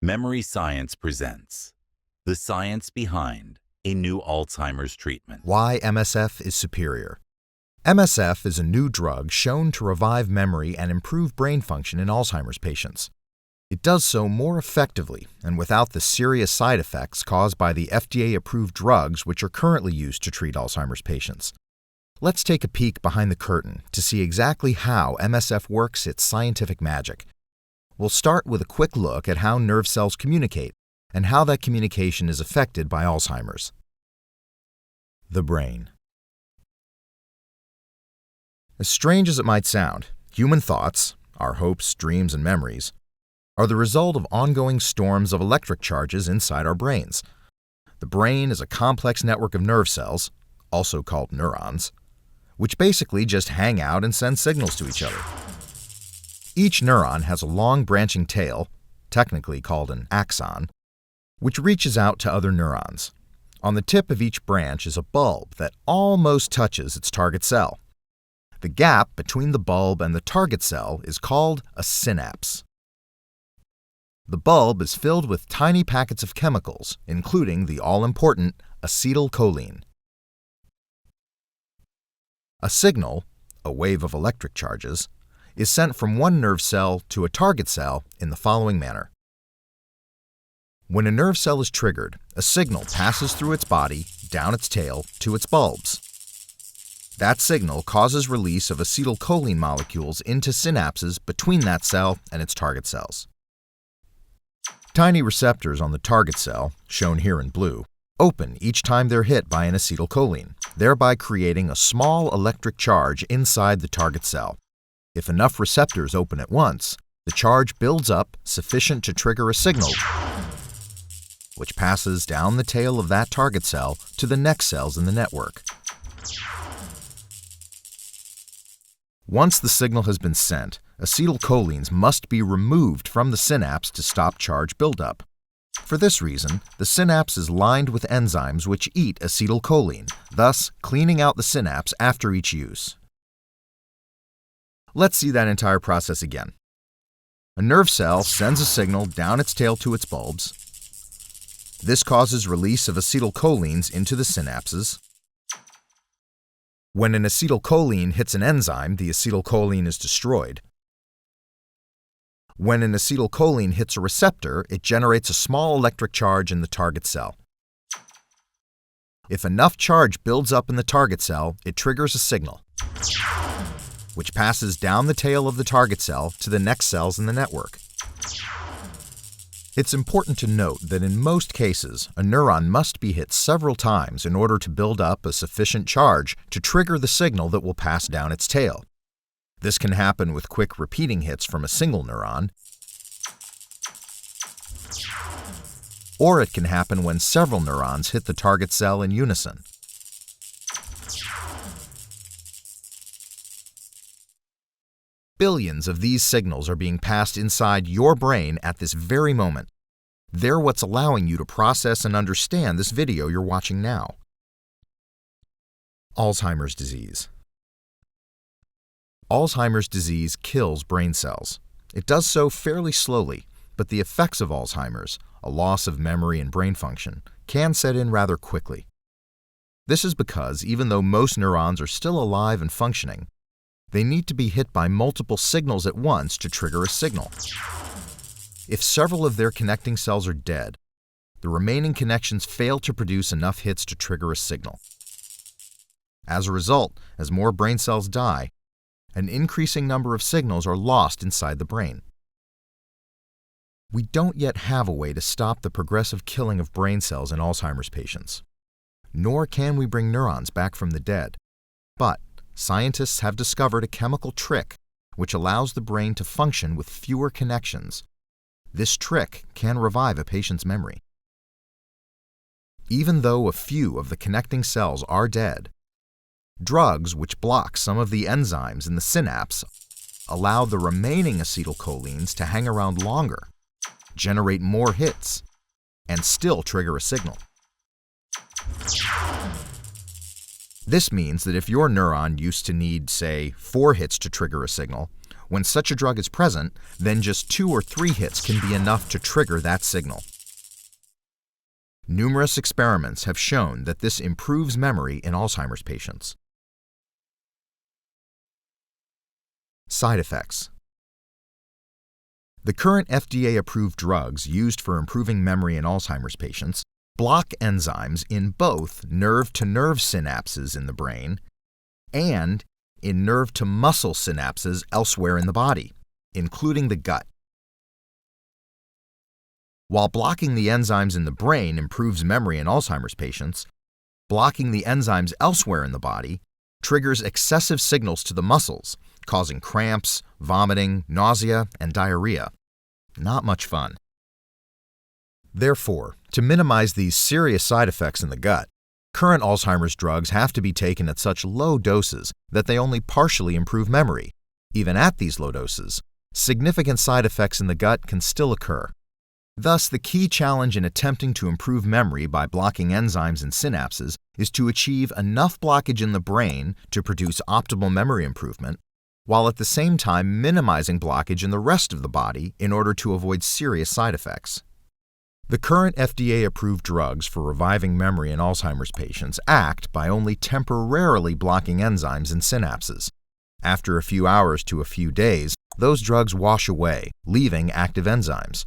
Memory Science presents the science behind a new Alzheimer's treatment. Why MSF is superior. MSF is a new drug shown to revive memory and improve brain function in Alzheimer's patients. It does so more effectively and without the serious side effects caused by the FDA-approved drugs which are currently used to treat Alzheimer's patients. Let's take a peek behind the curtain to see exactly how MSF works its scientific magic. We'll start with a quick look at how nerve cells communicate and how that communication is affected by Alzheimer's. The brain. As strange as it might sound, human thoughts, our hopes, dreams, and memories, are the result of ongoing storms of electric charges inside our brains. The brain is a complex network of nerve cells, also called neurons, which basically just hang out and send signals to each other. Each neuron has a long branching tail, technically called an axon, which reaches out to other neurons. On the tip of each branch is a bulb that almost touches its target cell. The gap between the bulb and the target cell is called a synapse. The bulb is filled with tiny packets of chemicals, including the all-important acetylcholine. A signal, a wave of electric charges, is sent from one nerve cell to a target cell in the following manner. When a nerve cell is triggered, a signal passes through its body, down its tail, to its bulbs. That signal causes release of acetylcholine molecules into synapses between that cell and its target cells. Tiny receptors on the target cell, shown here in blue, open each time they're hit by an acetylcholine, thereby creating a small electric charge inside the target cell. If enough receptors open at once, the charge builds up sufficient to trigger a signal, which passes down the tail of that target cell to the next cells in the network. Once the signal has been sent, acetylcholines must be removed from the synapse to stop charge buildup. For this reason, the synapse is lined with enzymes which eat acetylcholine, thus cleaning out the synapse after each use. Let's see that entire process again. A nerve cell sends a signal down its tail to its bulbs. This causes release of acetylcholines into the synapses. When an acetylcholine hits an enzyme, the acetylcholine is destroyed. When an acetylcholine hits a receptor, it generates a small electric charge in the target cell. If enough charge builds up in the target cell, it triggers a signal, which passes down the tail of the target cell to the next cells in the network. It's important to note that in most cases, a neuron must be hit several times in order to build up a sufficient charge to trigger the signal that will pass down its tail. This can happen with quick repeating hits from a single neuron, or it can happen when several neurons hit the target cell in unison. Billions of these signals are being passed inside your brain at this very moment. They're what's allowing you to process and understand this video you're watching now. Alzheimer's disease. Alzheimer's disease kills brain cells. It does so fairly slowly, but the effects of Alzheimer's, a loss of memory and brain function, can set in rather quickly. This is because even though most neurons are still alive and functioning, they need to be hit by multiple signals at once to trigger a signal. If several of their connecting cells are dead, the remaining connections fail to produce enough hits to trigger a signal. As a result, as more brain cells die, an increasing number of signals are lost inside the brain. We don't yet have a way to stop the progressive killing of brain cells in Alzheimer's patients, nor can we bring neurons back from the dead. But scientists have discovered a chemical trick which allows the brain to function with fewer connections. This trick can revive a patient's memory. Even though a few of the connecting cells are dead, drugs which block some of the enzymes in the synapse allow the remaining acetylcholines to hang around longer, generate more hits, and still trigger a signal. This means that if your neuron used to need, say, 4 hits to trigger a signal, When such a drug is present, then just 2 or 3 hits can be enough to trigger that signal. Numerous experiments have shown that this improves memory in Alzheimer's patients. Side effects. The current FDA-approved drugs used for improving memory in Alzheimer's patients block enzymes in both nerve-to-nerve synapses in the brain and in nerve-to-muscle synapses elsewhere in the body, including the gut. While blocking the enzymes in the brain improves memory in Alzheimer's patients, blocking the enzymes elsewhere in the body triggers excessive signals to the muscles, causing cramps, vomiting, nausea, and diarrhea. Not much fun. Therefore, to minimize these serious side effects in the gut, current Alzheimer's drugs have to be taken at such low doses that they only partially improve memory. Even at these low doses, significant side effects in the gut can still occur. Thus, the key challenge in attempting to improve memory by blocking enzymes in synapses is to achieve enough blockage in the brain to produce optimal memory improvement, while at the same time minimizing blockage in the rest of the body in order to avoid serious side effects. The current FDA-approved drugs for reviving memory in Alzheimer's patients act by only temporarily blocking enzymes in synapses. After a few hours to a few days, those drugs wash away, leaving active enzymes.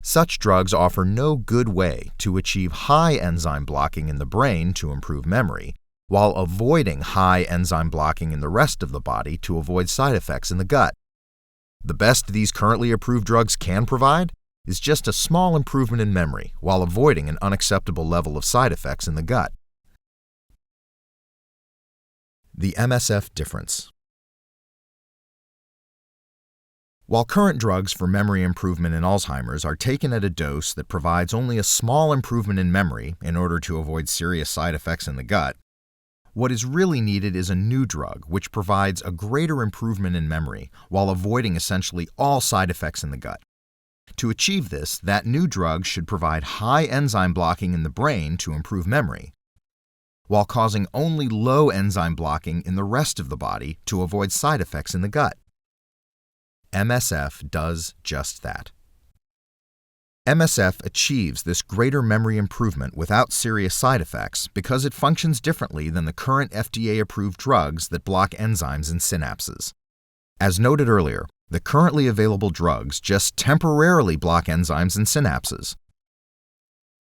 Such drugs offer no good way to achieve high enzyme blocking in the brain to improve memory, while avoiding high enzyme blocking in the rest of the body to avoid side effects in the gut. The best these currently approved drugs can provide is just a small improvement in memory while avoiding an unacceptable level of side effects in the gut. The MSF difference. While current drugs for memory improvement in Alzheimer's are taken at a dose that provides only a small improvement in memory in order to avoid serious side effects in the gut, what is really needed is a new drug which provides a greater improvement in memory while avoiding essentially all side effects in the gut. To achieve this, that new drug should provide high enzyme blocking in the brain to improve memory, while causing only low enzyme blocking in the rest of the body to avoid side effects in the gut. MSF does just that. MSF achieves this greater memory improvement without serious side effects because it functions differently than the current FDA-approved drugs that block enzymes in synapses. As noted earlier, the currently available drugs just temporarily block enzymes in synapses.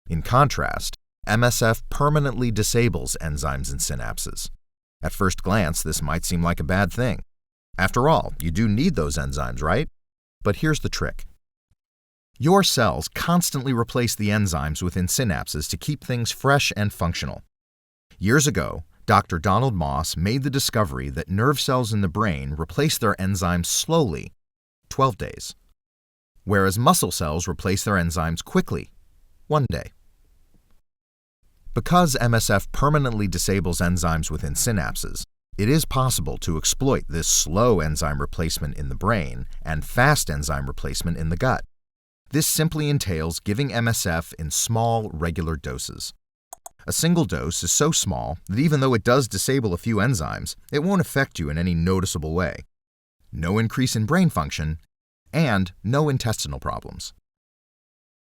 In contrast, MSF permanently disables enzymes in synapses. At first glance, this might seem like a bad thing. After all, you do need those enzymes, right? But here's the trick. Your cells constantly replace the enzymes within synapses to keep things fresh and functional. Years ago, Dr. Donald Moss made the discovery that nerve cells in the brain replace their enzymes slowly, 12 days, whereas muscle cells replace their enzymes quickly, 1 day. Because MSF permanently disables enzymes within synapses, it is possible to exploit this slow enzyme replacement in the brain and fast enzyme replacement in the gut. This simply entails giving MSF in small, regular doses. A single dose is so small that even though it does disable a few enzymes, it won't affect you in any noticeable way. No increase in brain function, and no intestinal problems.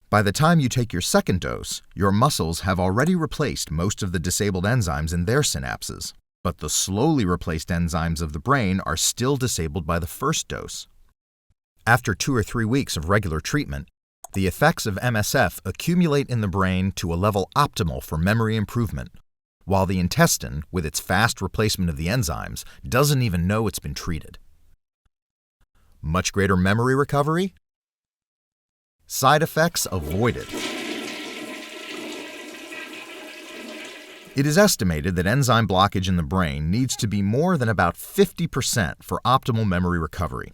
By the time you take your second dose, your muscles have already replaced most of the disabled enzymes in their synapses, but the slowly replaced enzymes of the brain are still disabled by the first dose. After 2 or 3 weeks of regular treatment, the effects of MSF accumulate in the brain to a level optimal for memory improvement, while the intestine, with its fast replacement of the enzymes, doesn't even know it's been treated. Much greater memory recovery? Side effects avoided. It is estimated that enzyme blockage in the brain needs to be more than about 50% for optimal memory recovery.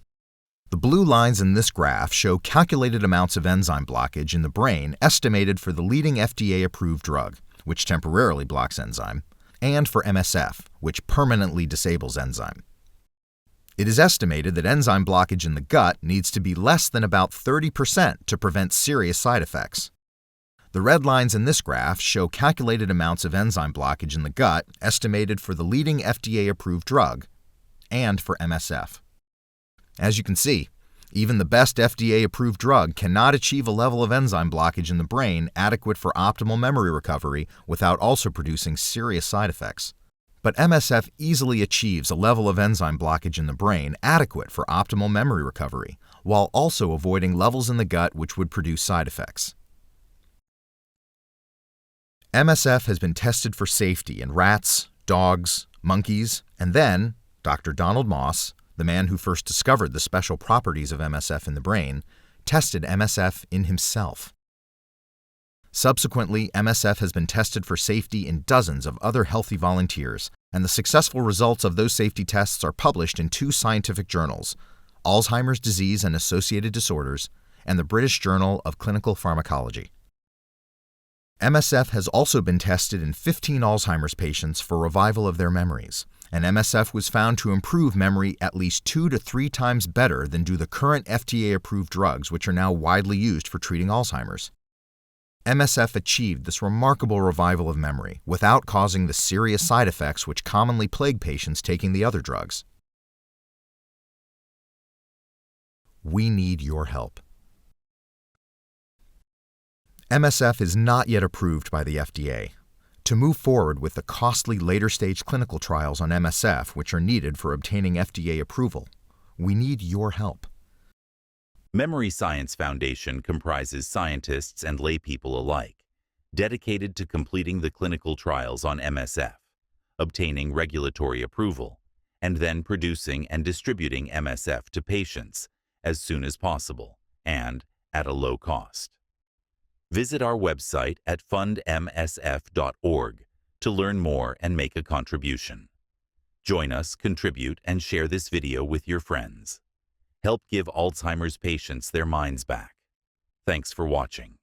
The blue lines in this graph show calculated amounts of enzyme blockage in the brain estimated for the leading FDA-approved drug, which temporarily blocks enzyme, and for MSF, which permanently disables enzyme. It is estimated that enzyme blockage in the gut needs to be less than about 30% to prevent serious side effects. The red lines in this graph show calculated amounts of enzyme blockage in the gut estimated for the leading FDA-approved drug and for MSF. As you can see, even the best FDA-approved drug cannot achieve a level of enzyme blockage in the brain adequate for optimal memory recovery without also producing serious side effects. But MSF easily achieves a level of enzyme blockage in the brain adequate for optimal memory recovery, while also avoiding levels in the gut which would produce side effects. MSF has been tested for safety in rats, dogs, monkeys, and then Dr. Donald Moss, the man who first discovered the special properties of MSF in the brain, tested MSF in himself. Subsequently, MSF has been tested for safety in dozens of other healthy volunteers, and the successful results of those safety tests are published in 2 scientific journals, Alzheimer's Disease and Associated Disorders and the British Journal of Clinical Pharmacology. MSF has also been tested in 15 Alzheimer's patients for revival of their memories, and MSF was found to improve memory at least 2 to 3 times better than do the current FDA-approved drugs which are now widely used for treating Alzheimer's. MSF achieved this remarkable revival of memory without causing the serious side effects which commonly plague patients taking the other drugs. We need your help. MSF is not yet approved by the FDA. To move forward with the costly later-stage clinical trials on MSF which are needed for obtaining FDA approval, we need your help. Memory Science Foundation comprises scientists and laypeople alike, dedicated to completing the clinical trials on MSF, obtaining regulatory approval, and then producing and distributing MSF to patients as soon as possible and at a low cost. Visit our website at fundmsf.org to learn more and make a contribution. Join us, contribute, and share this video with your friends. Help give Alzheimer's patients their minds back. Thanks for watching.